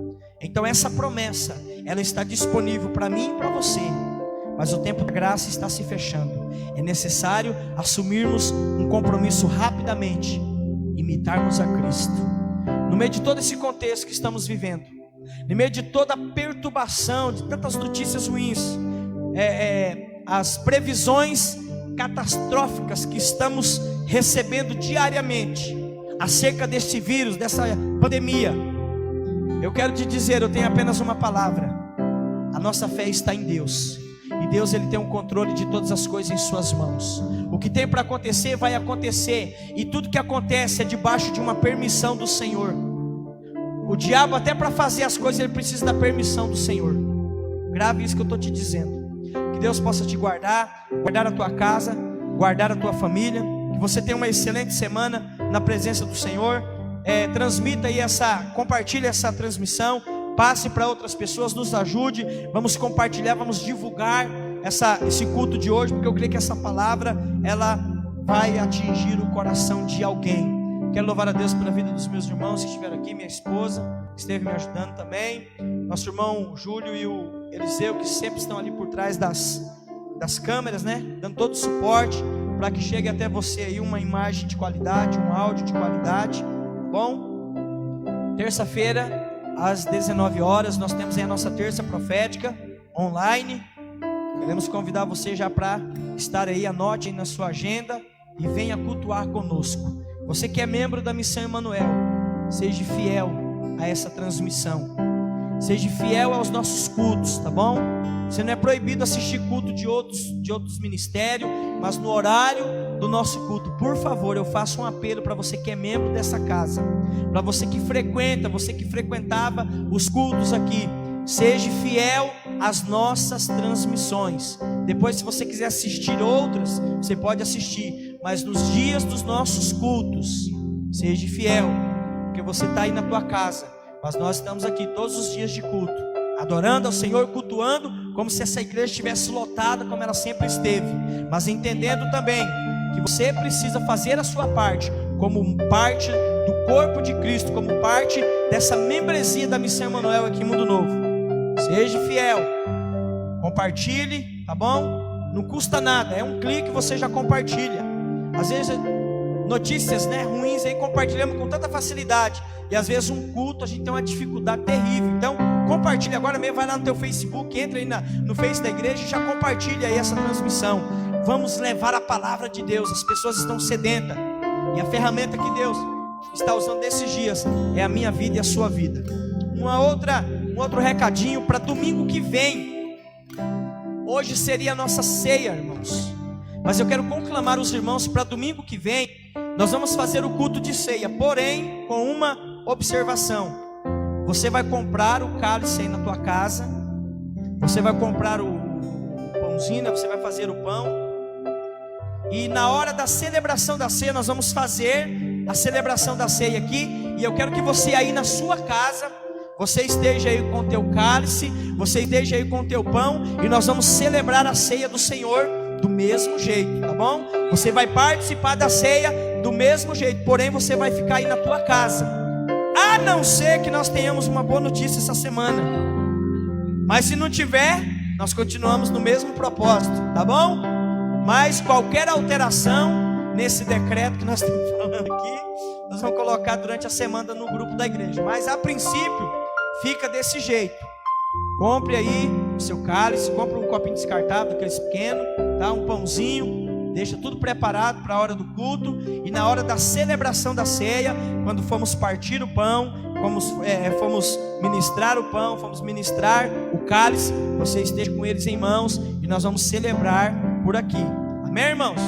Então essa promessa, ela está disponível para mim e para você. Mas o tempo da graça está se fechando. É necessário assumirmos um compromisso rapidamente, imitarmos a Cristo. No meio de todo esse contexto que estamos vivendo, no meio de toda a perturbação, de tantas notícias ruins, as previsões catastróficas que estamos recebendo diariamente acerca desse vírus, dessa pandemia, eu quero te dizer, eu tenho apenas uma palavra: a nossa fé está em Deus, e Deus, Ele tem um controle de todas as coisas em suas mãos. O que tem para acontecer, vai acontecer, e tudo que acontece é debaixo de uma permissão do Senhor. O diabo, até para fazer as coisas, ele precisa da permissão do Senhor. Grave isso que eu estou te dizendo. Que Deus possa te guardar, guardar a tua casa, guardar a tua família. Que você tenha uma excelente semana na presença do Senhor. Transmita aí compartilhe essa transmissão, passe para outras pessoas, nos ajude. Vamos compartilhar, vamos divulgar esse culto de hoje, porque eu creio que essa palavra, ela vai atingir o coração de alguém. Quero louvar a Deus pela vida dos meus irmãos que estiveram aqui, minha esposa, que esteve me ajudando também, nosso irmão Júlio e o Eliseu, que sempre estão ali por trás das câmeras, né? Dando todo o suporte para que chegue até você aí uma imagem de qualidade, um áudio de qualidade, tá bom? Terça-feira, às 19 horas, nós temos aí a nossa terça profética online. Queremos convidar você já para estar aí, anote aí na sua agenda e venha cultuar conosco. Você que é membro da Missão Emanuel, seja fiel a essa transmissão, seja fiel aos nossos cultos, tá bom? Você não é proibido assistir culto de outros ministérios, mas no horário do nosso culto, por favor, eu faço um apelo para você que é membro dessa casa, para você que frequenta, você que frequentava os cultos aqui, seja fiel às nossas transmissões. Depois, se você quiser assistir outras, você pode assistir, mas nos dias dos nossos cultos, seja fiel, porque você está aí na tua casa, mas nós estamos aqui todos os dias de culto, adorando ao Senhor, cultuando, como se essa igreja estivesse lotada, como ela sempre esteve, mas entendendo também que você precisa fazer a sua parte, como parte do corpo de Cristo, como parte dessa membresia da Missão Emanuel aqui em Mundo Novo. Seja fiel, compartilhe, tá bom? Não custa nada, é um clique, você já compartilha. Às vezes notícias, né, ruins aí compartilhamos com tanta facilidade, e às vezes um culto a gente tem uma dificuldade terrível. Então compartilha agora mesmo, vai lá no teu Facebook, entra aí no Face da igreja e já compartilha aí essa transmissão. Vamos levar a palavra de Deus, as pessoas estão sedentas, e a ferramenta que Deus está usando nesses dias é a minha vida e a sua vida. Um outro recadinho para domingo que vem. Hoje seria a nossa ceia, irmãos, mas eu quero conclamar os irmãos para domingo que vem. Nós vamos fazer o culto de ceia, porém com uma observação: você vai comprar o cálice aí na tua casa, você vai comprar o pãozinho, né? Você vai fazer o pão, e na hora da celebração da ceia, nós vamos fazer a celebração da ceia aqui. E eu quero que você aí na sua casa, você esteja aí com o teu cálice, você esteja aí com o teu pão, e nós vamos celebrar a ceia do Senhor do mesmo jeito, tá bom? Você vai participar da ceia do mesmo jeito, porém você vai ficar aí na tua casa, a não ser que nós tenhamos uma boa notícia essa semana. Mas se não tiver, nós continuamos no mesmo propósito, tá bom? Mas qualquer alteração nesse decreto que nós estamos falando aqui, nós vamos colocar durante a semana no grupo da igreja. Mas a princípio fica desse jeito. Compre aí o seu cálice, compre um copinho descartável, aqueles pequenos, tá? Um pãozinho, deixa tudo preparado para a hora do culto. E na hora da celebração da ceia, quando formos partir o pão, fomos ministrar o pão, fomos ministrar o cálice, você esteja com eles em mãos, e nós vamos celebrar por aqui. Amém, irmãos?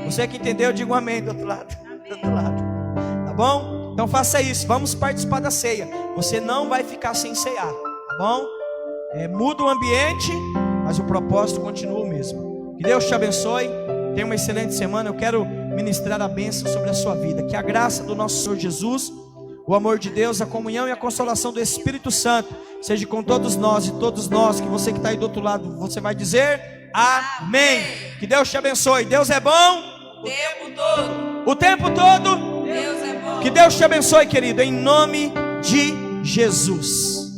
Você que entendeu, diga um amém do outro lado. Do outro lado. Tá bom? Então faça isso, vamos participar da ceia. Você não vai ficar sem ceiar, tá bom? Muda o ambiente, mas o propósito continua o mesmo. Que Deus te abençoe, tenha uma excelente semana. Eu quero ministrar a bênção sobre a sua vida. Que a graça do nosso Senhor Jesus, o amor de Deus, a comunhão e a consolação do Espírito Santo seja com todos nós e todos nós. Que você que está aí do outro lado, você vai dizer amém. Que Deus te abençoe. Deus é bom o tempo todo. O tempo todo. Deus é bom. Que Deus te abençoe, querido, em nome de Jesus.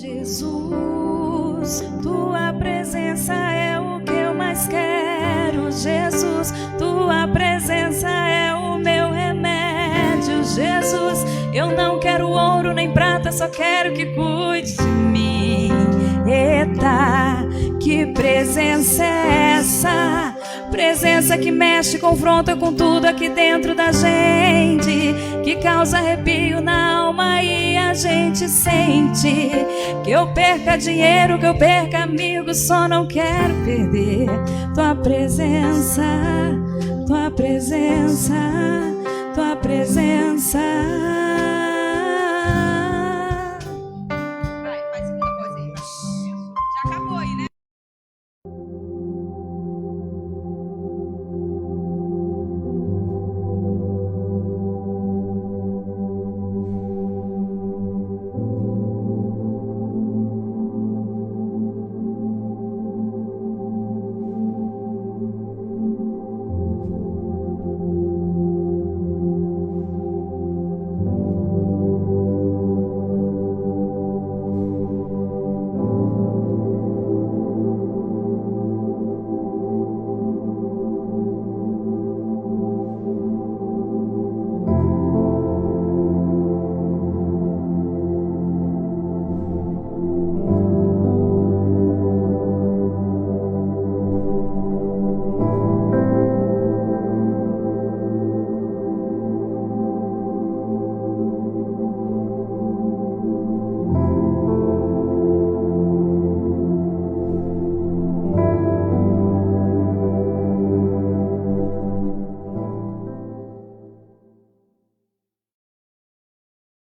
Jesus, tua presença é o que eu mais quero. Jesus, tua presença é o meu remédio. Jesus, eu não quero ouro nem prata, só quero que cuide de mim. Eita, que presença é essa, presença que mexe, confronta com tudo aqui dentro da gente, que causa arrepio na alma e a gente sente. Que eu perca dinheiro, que eu perca amigos, só não quero perder tua presença, tua presença, tua presença.